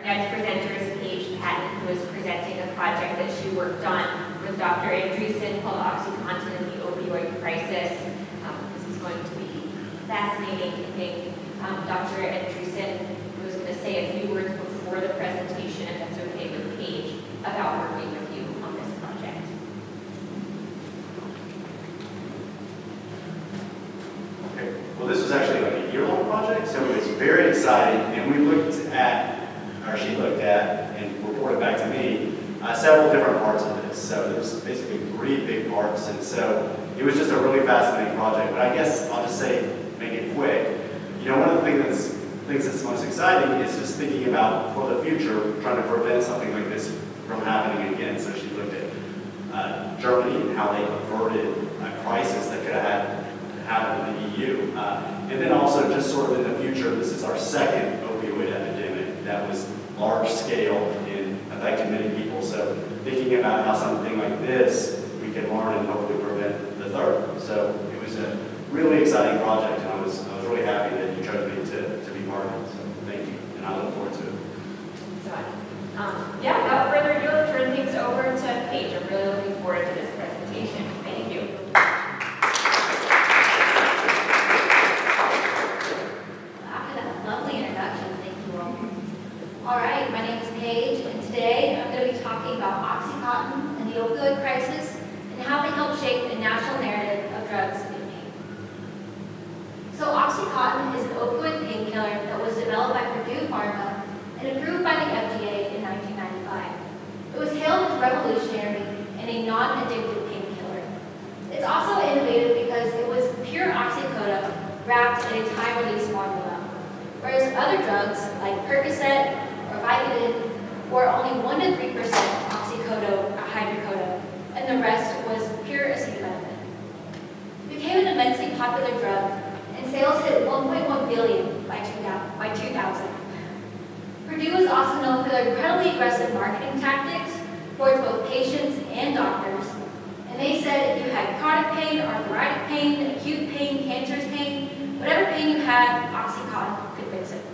next presenter is PaigePatton, who is presenting a project that she worked on with Dr. Andreessen called OxyContin and the Opioid Crisis. This is going to be fascinating. I think Dr. Andreessen was going to say a few words before the presentation, if that's okay with Paige, about working with you on this project. Okay. Well, this was actually like a year-long project, so it was very exciting, and we looked at, or she looked at, and reported back to me, several different parts of this. So there's basically 3 big parts, and so it was just a really fascinating project. But I guess I'll just say, make it quick. You know, one of the things that's most exciting is just thinking about, for the future, trying to prevent something like this from happening again. So she looked at Germany and how they averted a crisis that could have happened in the EU. And then also just sort of in the future, this is our second opioid epidemic that was large scale and affected many people. So thinking about how something like this we can learn and hopefully prevent the third. So it was a really exciting project, and I was really happy that you chose me to be part of it. So thank you, and I look forward to it. Yeah, without further ado, I'll turn things over to Paige. I'm really looking forward to this presentation. Thank you. After that lovely introduction, thank you all. All right, my name is Paige, and today I'm going to be talking about OxyContin and the opioid crisis and how they help shape the national narrative of drugs in pain. So OxyContin is an opioid painkiller that was developed by Purdue Pharma and approved by the FDA in 1995. It was hailed as revolutionary and a non-addictive painkiller. It's also innovative because it was pure oxycodone wrapped in a time-release formula, whereas other drugs like Percocet or Vicodin were only 1 to 3% oxycodone or hydrocodone, and the rest was pure acetaminophen. It became an immensely popular drug, and sales hit 1.1 billion by 2000. Purdue is also known for their incredibly aggressive marketing tactics towards both patients and doctors. And they said if you had chronic pain, arthritic pain, acute pain, cancerous pain, whatever pain you had, OxyContin could fix it.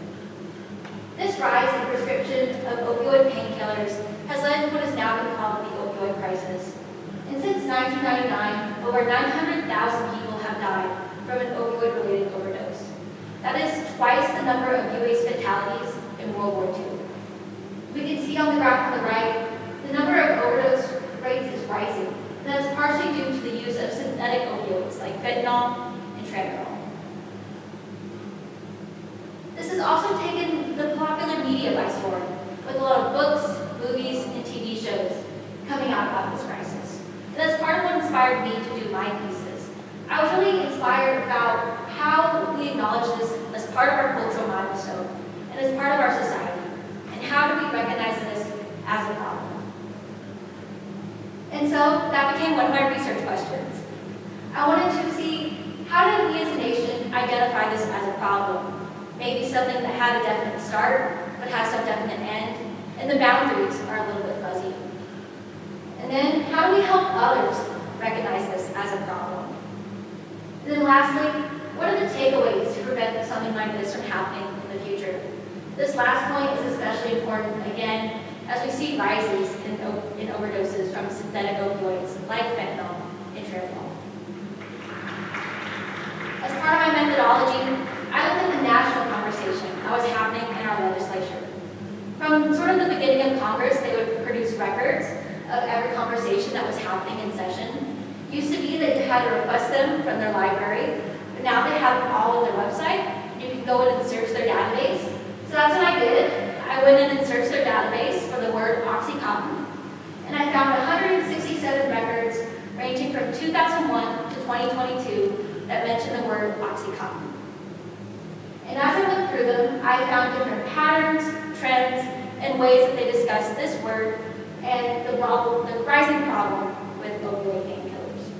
This rise in prescription of opioid painkillers has led to what has now been called the opioid crisis. And since 1999, over 900,000 people have died from an opioid-related overdose. That is twice the number of U.S. fatalities in World War II. We can see on the graph on the right, the number of overdose rates is rising, and that's partially due to the use of synthetic opioids like fentanyl and tramadol. This has also taken the popular media by storm, with a lot of books, movies, and TV shows coming out about this crisis. And that's part of what inspired me to do my thesis. I was really inspired about how we acknowledge this as part of our cultural milestone and as part of our society, and how do we recognize this as a problem. And so that became one of my research questions. I wanted to see, how did we as a nation identify this as a problem? Maybe something that had a definite start, but has no definite end, and the boundaries are a little bit fuzzy. And then, how do we help others recognize this as a problem? And then lastly, what are the takeaways to prevent something like this from happening in the future? This last point is especially important, again, as we see rises in overdoses from synthetic opioids like fentanyl and tramadol. As part of my methodology, I looked at the national conversation that was happening in our legislature. From sort of the beginning of Congress, they would produce records of every conversation that was happening in session. It used to be that you had to request them from their library, but now they have them all on their website. You can go in and search their database. So that's what I did. I went in and searched their database for the word OxyContin, and I found 167 records ranging from 2001 to 2022 that mention the word OxyContin. And as I went through them, I found different patterns, trends, and ways that they discuss this word and the rising problem with opioid painkillers.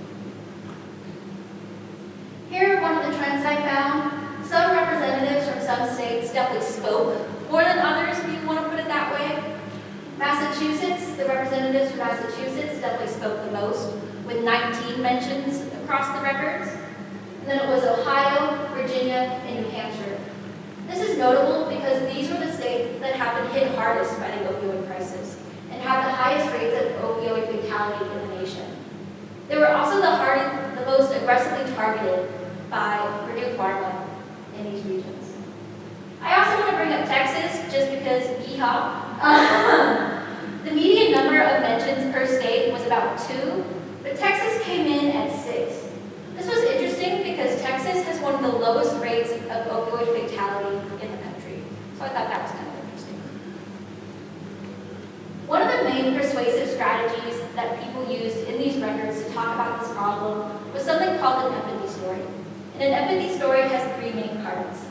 Here are one of the trends I found. Some representatives from some states definitely spoke more than others, if you want to put it that way. Massachusetts, the representatives from Massachusetts definitely spoke the most, with 19 mentions across the records. And then it was Ohio, Virginia, and New Hampshire. This is notable because these were the states that have been hit hardest targeted by Purdue Pharma in these regions. I also want to bring up Texas just because, yeehaw. The median number of mentions per state was about 2, but Texas came in at 6. This was interesting because Texas has one of the lowest rates of opioid fatality in the country. So I thought that was kind of interesting. One of the main persuasive strategies that people used in these records to talk about this problem was something called an empathy story. And an empathy story has 3 main parts.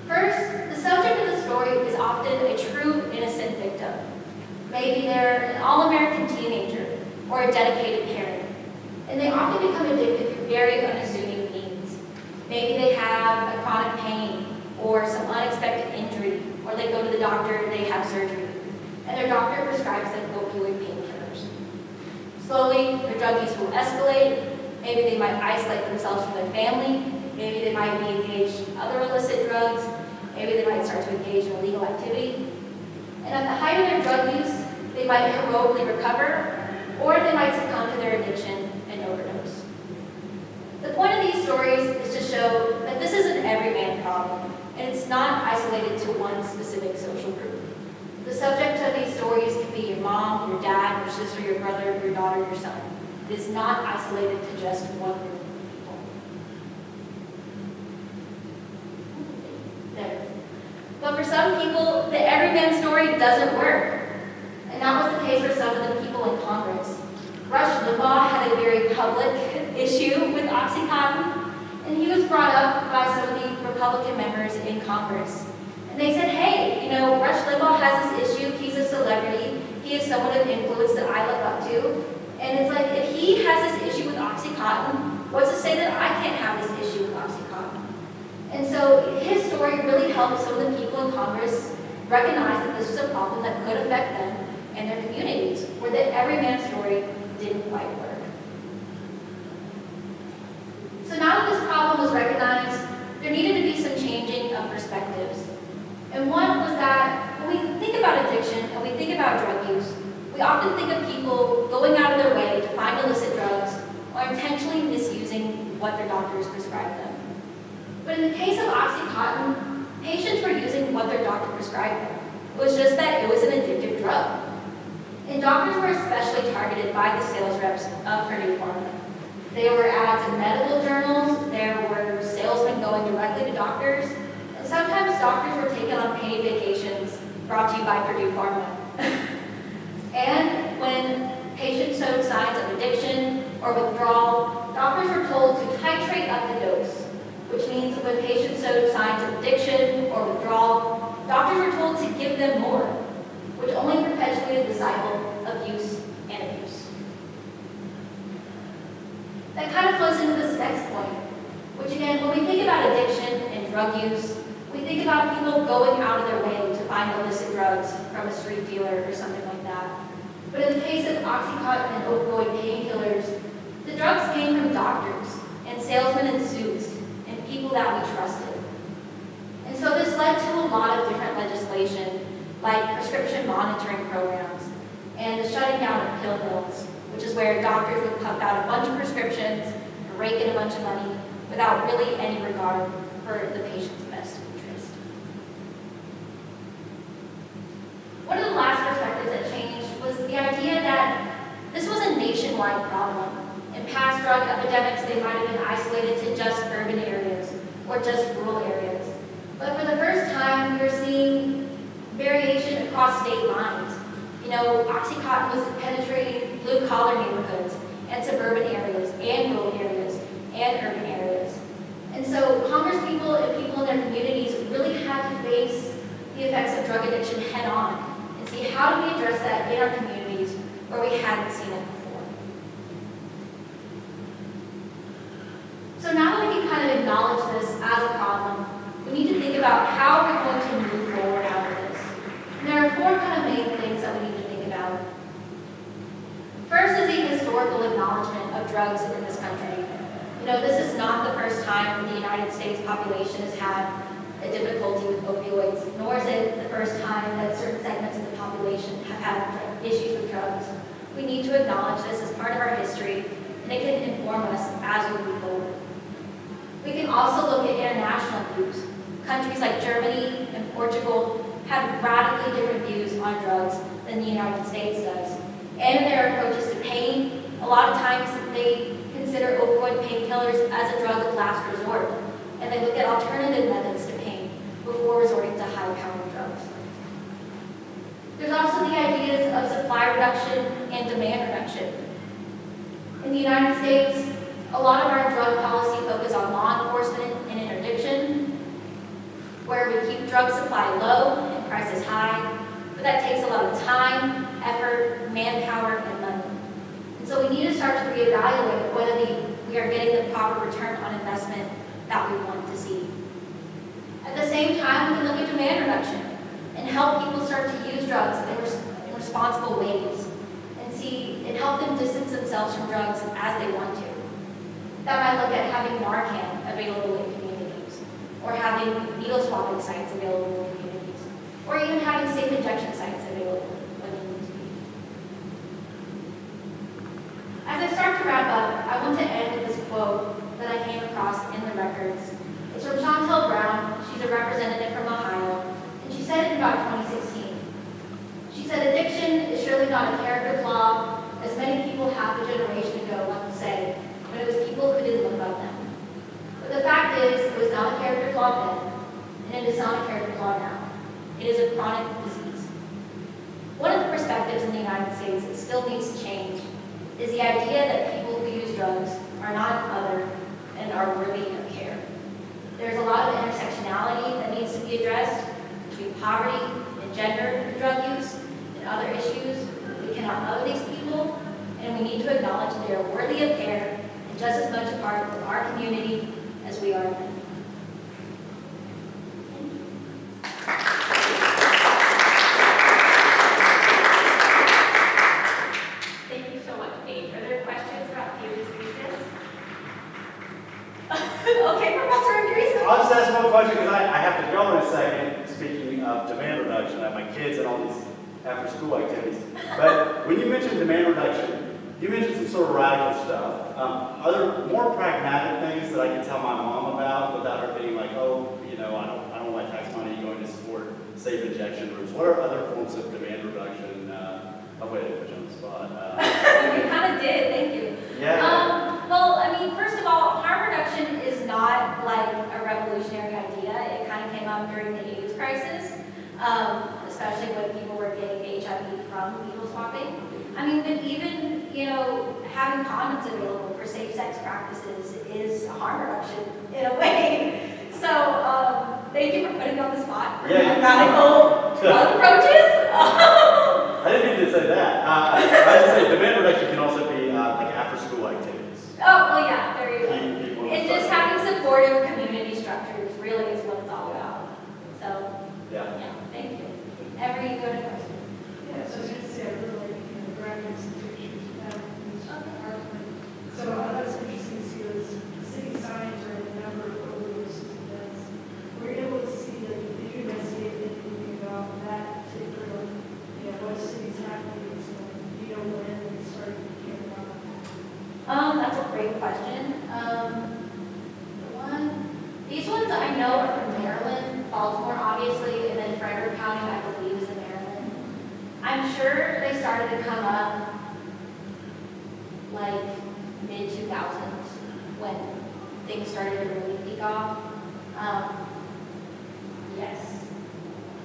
First, the subject of the story is often a true innocent victim. Maybe they're an all-American teenager or a dedicated parent. And they often become addicted through very unassuming means. Maybe they have a chronic pain or some unexpected injury, or they go to the doctor, they have surgery, and their doctor prescribes them opioid painkillers. Slowly, their drug use will escalate. Maybe they might isolate themselves from their family. Maybe they might be engaged in other illicit drugs. Maybe they might start to engage in illegal activity. And at the height of their drug use, they might heroically recover, or they might succumb to their addiction and overdose. The point of these stories is to show that this is an everyman problem, and it's not isolated to one specific social group. The subject of these stories can be your mom, your dad, your sister, your brother, your daughter, your son. It is not isolated to just one group of people. There. But for some people, the everyman story doesn't work. And that was the case for some of the people in Congress. Rush Limbaugh had a very public issue with OxyContin, and he was brought up by some of the Republican members in Congress. And they said, hey, you know, Rush Limbaugh has this issue, he's a celebrity, he is someone of influence that I look up to. And it's like, if he has this issue with OxyContin, what's to say that I can't have this issue with OxyContin? And so his story really helped some of the people in Congress recognize that this was a problem that could affect them and their communities, where the everyman story didn't quite work. So now that this problem was recognized, there needed to be some changing of perspectives. And one was that when we think about addiction and we think about drug use, we often think of people going out of their way to find illicit drugs or intentionally misusing what their doctors prescribe them. But in the case of OxyContin, patients were using what their doctor prescribed them. It was just that it was an addictive drug. And doctors were especially targeted by the sales reps of Purdue Pharma. There were ads in medical journals, there were salesmen going directly to doctors, and sometimes doctors were taken on paid vacations brought to you by Purdue Pharma. And when patients showed signs of addiction or withdrawal, doctors were told to titrate up the dose, which means when patients showed signs of addiction or withdrawal, doctors were told to give them more, which only perpetuated the cycle of use and abuse. That kind of flows into this next point, which again, when we think about addiction and drug use, we think about people going out of their way to find illicit drugs from a street dealer or something like that. But in the case of OxyContin and opioid painkillers, the drugs came from doctors and salesmen in suits and people that we trusted. And so this led to a lot of different legislation, like prescription monitoring programs and the shutting down of pill mills, which is where doctors would pump out a bunch of prescriptions and rake in a bunch of money without really any regard for the patient's best interest. One of the last perspectives that changed was the idea that this was a nationwide problem. In past drug epidemics, they might have been isolated to just urban areas or just rural areas. But for the first time, we were seeing variation across state lines. You know, OxyContin was penetrating blue-collar neighborhoods and suburban areas and rural areas and urban areas. And so congresspeople and people in their communities really had to face the effects of drug addiction head-on and see how do we address that in our communities where we hadn't seen it before. So now that we can kind of acknowledge this as a problem, we need to think about how we're going to move forward out of this. And there are 4 kind of main things that we need to think about. First is the historical acknowledgement of drugs in this country. You know, this is not the first time the United States population has had a difficulty with opioids, nor is it the first time that certain segments of the population have had issues with drugs. We need to acknowledge this as part of our history, and it can inform us as we move forward. We can also look at international views. Countries like Germany and Portugal have radically different views on drugs than the United States does. And in their approaches to pain, a lot of times they consider opioid painkillers as a drug of last resort, and they look at alternative methods to pain before resorting to high-powered drugs. There's also the ideas of supply reduction and demand reduction. In the United States, a lot of our drug policy focuses on law enforcement and interdiction, where we keep drug supply low and prices high, but that takes a lot of time, effort, manpower, and money. And so we need to start to reevaluate whether we are getting the proper return on investment that we want to see. At the same time, we can look at demand reduction and help people start to use drugs in responsible ways and help them distance themselves from drugs as they want to. That might look at having Narcan available in communities, or having needle swabbing sites available in communities, or even having safe injection sites available when they need to be. As I start to wrap up, I want to end with this quote that I came across in the records. It's from Chantel Brown. She's a representative from Ohio, and she said it in about 2016. She said, "Addiction is surely not a character flaw, as many people half a generation ago want to say, when it was people who didn't look about them. But the fact is, it was not a character flaw then, and it is not a character flaw now. It is a chronic disease." One of the perspectives in the United States that still needs to change is the idea that people who use drugs are not other and are worthy of care. There's a lot of intersectionality that needs to be addressed between poverty and gender and drug use and other issues. We cannot other these people, and we need to acknowledge that they are worthy of care and just as much a part of our community as we are them. Thank you so much, Paige. Are there questions about Paige's thesis? Okay, Professor Andreessen. I'll just ask one question because I have to go in a second. Speaking of demand reduction, I have my kids and all these after-school activities. But when you mentioned demand reduction, you mentioned some sort of radical stuff. Are there more pragmatic things that I can tell my mom about without her being like, oh, you know, I don't want tax money going to support safe injection routes? What are other forms of demand reduction? Oh, wait, I put you on the spot. You kind of did, thank you. Yeah. Well, I mean, first of all, harm reduction is not like a revolutionary idea. It kind of came up during the AIDS crisis, especially when people were getting HIV from needle swapping. I mean, but even, you know, having condoms available for safe sex practices is a harm reduction in a way. So, thank you for putting me on the spot for radical drug approaches. I didn't mean to say that. I just say demand reduction can also be like after-school activities. Oh, well, yeah, there you go. And just having supportive community structures really is what it's all about. So, yeah, thank you. Every good question. Yeah, so I was going to say, I really like the graphics and pictures you have in this argument. So I was interested to see those city signs or the number of overdoses and deaths. We're able to see that if you investigate anything about that particular, you know, what city's happening, so you know when they started to care about that. That's a great question. These ones I know are from Maryland, Baltimore obviously, and then Frederick County I believe is in Maryland. I'm sure they started to come up like mid-2000s when things started to really peak off. Yes,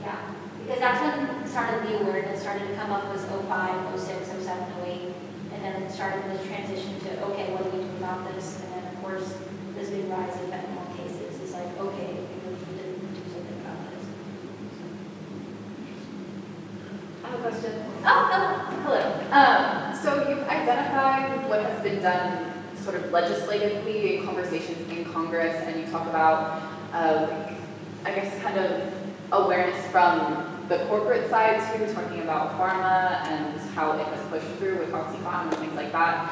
yeah, because that's when started the awareness started to come up was 05, 06, 07, 08, and then it started this transition to, okay, what do we do about this? And then of course, this big rise in fentanyl cases is like, okay, we really need to do something about this. I have a question. Oh, hello. So you've identified what has been done sort of legislatively in conversations in Congress, and you talk about, I guess, kind of awareness from the corporate side too, talking about pharma and how it has pushed through with OxyContin and things like that.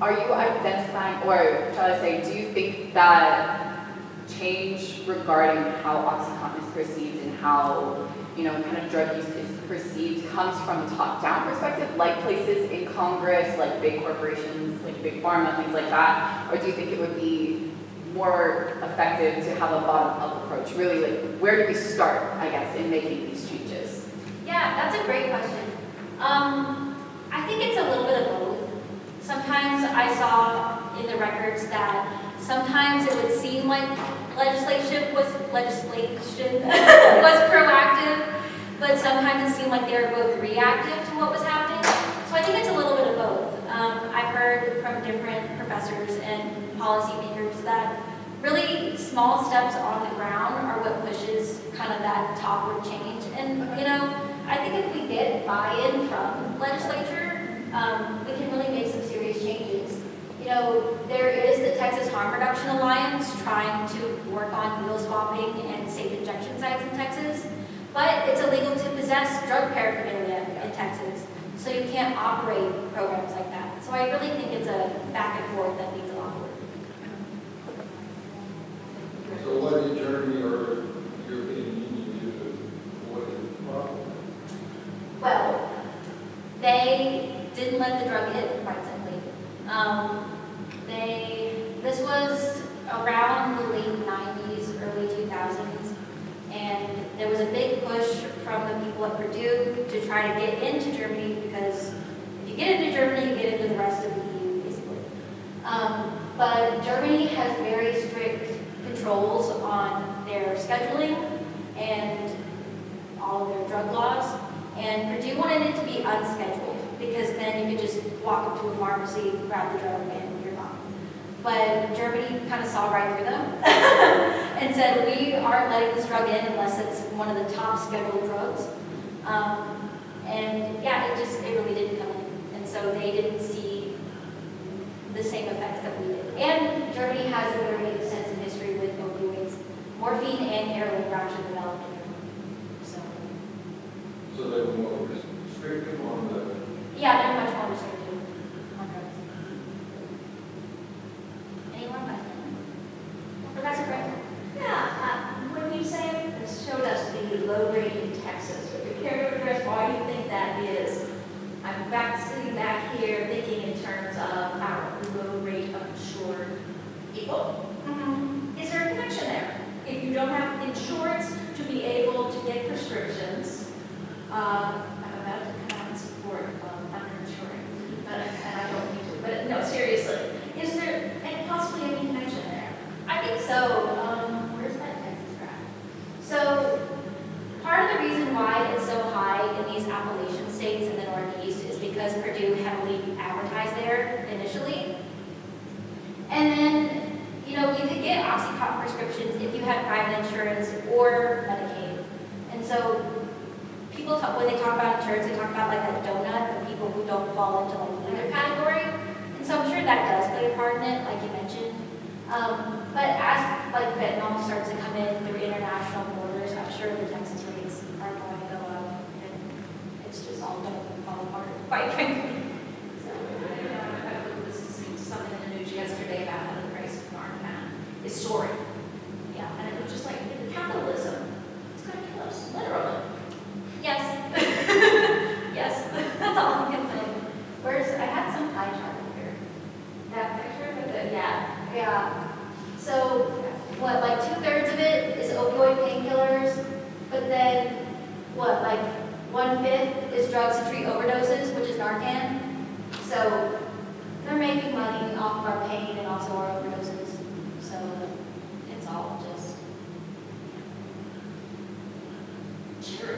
Are you identifying, or shall I say, do you think that change regarding how OxyContin is perceived and how, you know, kind of drug use is perceived comes from a top-down perspective, like places in Congress, like big corporations, like big pharma, things like that? Or do you think it would be more effective to have a bottom-up approach? Really, like, where do we start, I guess, in making these changes? Yeah, that's a great question. I think it's a little bit of both. Sometimes I saw in the records that sometimes it would seem like legislation was proactive, but sometimes it seemed like they were both reactive to what was happening. So I think it's a little bit of both. I've heard from different professors and policymakers that really small steps on the ground are what pushes kind of that topward change. And, you know, I think if we get buy-in from legislature, we can really make some serious changes. You know, there is the Texas Harm Reduction Alliance trying to work on needle swapping and safe injection sites in Texas, but it's illegal to possess drug paraphernalia in Texas, so you can't operate programs like that. So I really think it's a back and forth that needs a lot of work. So what did Germany or European Union do to avoid the problem? Well, they didn't let the drug hit, quite simply. This was around the late 90s, early 2000s, and there was a big push from the people at Purdue to try to get into Germany, because if you get into Germany, you get into the rest of the EU, basically. But Germany has very strict controls on their scheduling and all of their drug laws, and Purdue wanted it to be unscheduled, because then you could just walk up to a pharmacy, grab the drug, and you're gone. But Germany kind of saw right through them and said, we aren't letting this drug in unless it's one of the top scheduled drugs. And yeah, it really didn't come in. And so they didn't see the same effects that we did. And Germany has a very extensive history with opioids, morphine and heroin actually developed in Germany. So they were more restrictive on the, Yeah, they're much more restrictive on drugs. Any more questions? Professor Brett? Yeah, when you say this showed us the low rate in Texas, would you care to address why you think that is? I'm sitting back here thinking in terms of our low rate of insured people. Is there a connection there? If you don't have insurance to be able to get prescriptions, I'm about to come out and support underinsuring, and I don't need to, but no, seriously. Is there possibly any connection there? I think so. Where's that Texas graph? So part of the reason why it's so high in these Appalachian states in the Northeast is because Purdue heavily advertised there initially. And then, you know, you could get OxyContin prescriptions if you had private insurance or Medicaid. And so people talk, when they talk about insurance, they talk about like that donut of people who don't fall into like either category. And so I'm sure that does play a part in it, like you mentioned. But as like fentanyl starts to come in through international borders, I'm sure the Texas rates are going to go up, and it's just all going to fall apart, quite frankly. So, I listened to something in the news yesterday about how the price of Narcan is soaring. yeah. And it was just like, capitalism, it's going to kill us, literally. Yes. Yes, that's all I can say. I had some pie chart here. That picture with the, yeah. Yeah. So, what, like 2/3 of it is opioid painkillers, but then, what, like 1/5 is drugs to treat overdoses, which is Narcan. So, they're making money off of our pain and also our overdoses. So, it's all just true.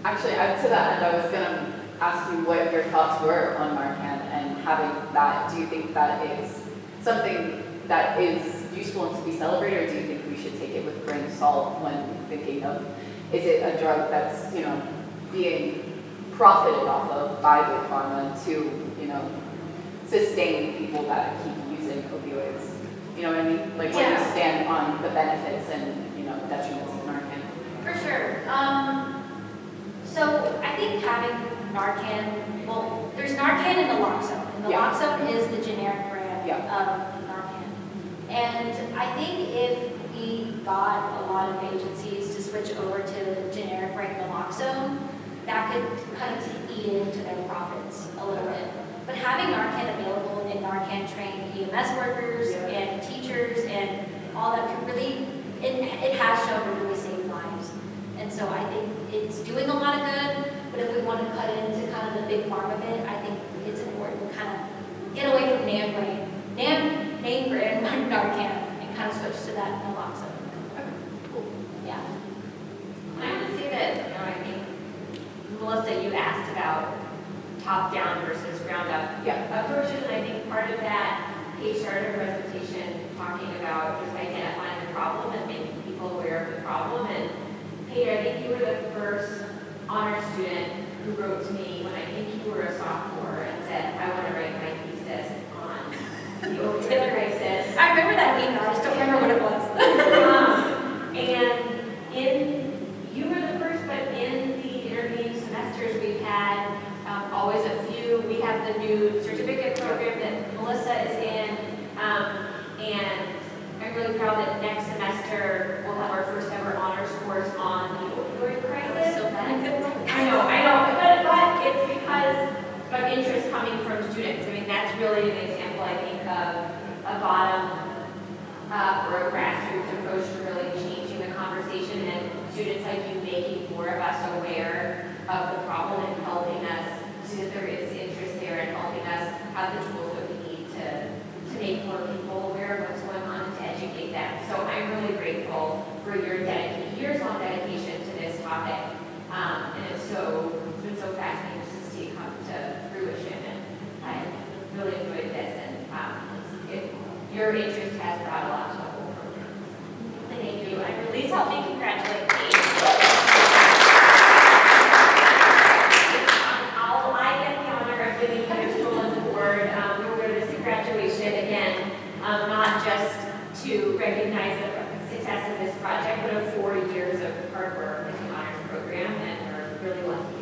Actually, to that end, I was going to ask you what your thoughts were on Narcan and having that. Do you think that is something that is useful and to be celebrated, or do you think we should take it with a grain of salt when thinking of, is it a drug that's, you know, being profited off of by big pharma to, you know, sustain people that keep using opioids? You know what I mean? Like, where do you stand on the benefits and, you know, detriments of Narcan? For sure. So I think having Narcan, well, there's Narcan and naloxone. And naloxone is the generic brand of Narcan. And I think if we got a lot of agencies to switch over to generic brand naloxone, that could kind of eat into their profits a little bit. But having Narcan available and Narcan trained EMS workers and teachers and all that could really, it has shown to really save lives. And so I think it's doing a lot of good, but if we want to cut into kind of the big pharma bit, I think it's important to kind of get away from name brand Narcan and kind of switch to that naloxone. Yeah. I would say that, I think, Melissa, you asked about top-down versus ground-up approaches, and I think part of that, Paige started her presentation talking about just identifying the problem and making people aware of the problem. And Paige, I think you were the first honor student who wrote to me when I think you were a sophomore and said, I want to write my thesis on the opioid crisis. I remember that email, I just don't remember what it was. You were the first, but in the intervening semesters, we've had always a few. We have the new certificate program that Melissa is in, and I'm really proud that next semester we'll have our first ever honors course on the opioid crisis. So bad. I know, but it's because of interest coming from students. I mean, that's really an example, I think, of a bottom-up or a grassroots approach to really changing the conversation, and students like you making more of us aware of the problem and helping us see that there is interest there and helping us have the tools that we need to make more people aware of what's going on and to educate them. So I'm really grateful for your years-long dedication to this topic. And it's been so fascinating just to see it come to fruition. And I really enjoyed this. And your interest has brought a lot to the whole program. Thank you. I really help me congratulate Paige. I get the honor of giving you a stolen award. We're going to graduation again, not just to recognize the success of this project, but of 4 years of hard work in the honors program, and we're really lucky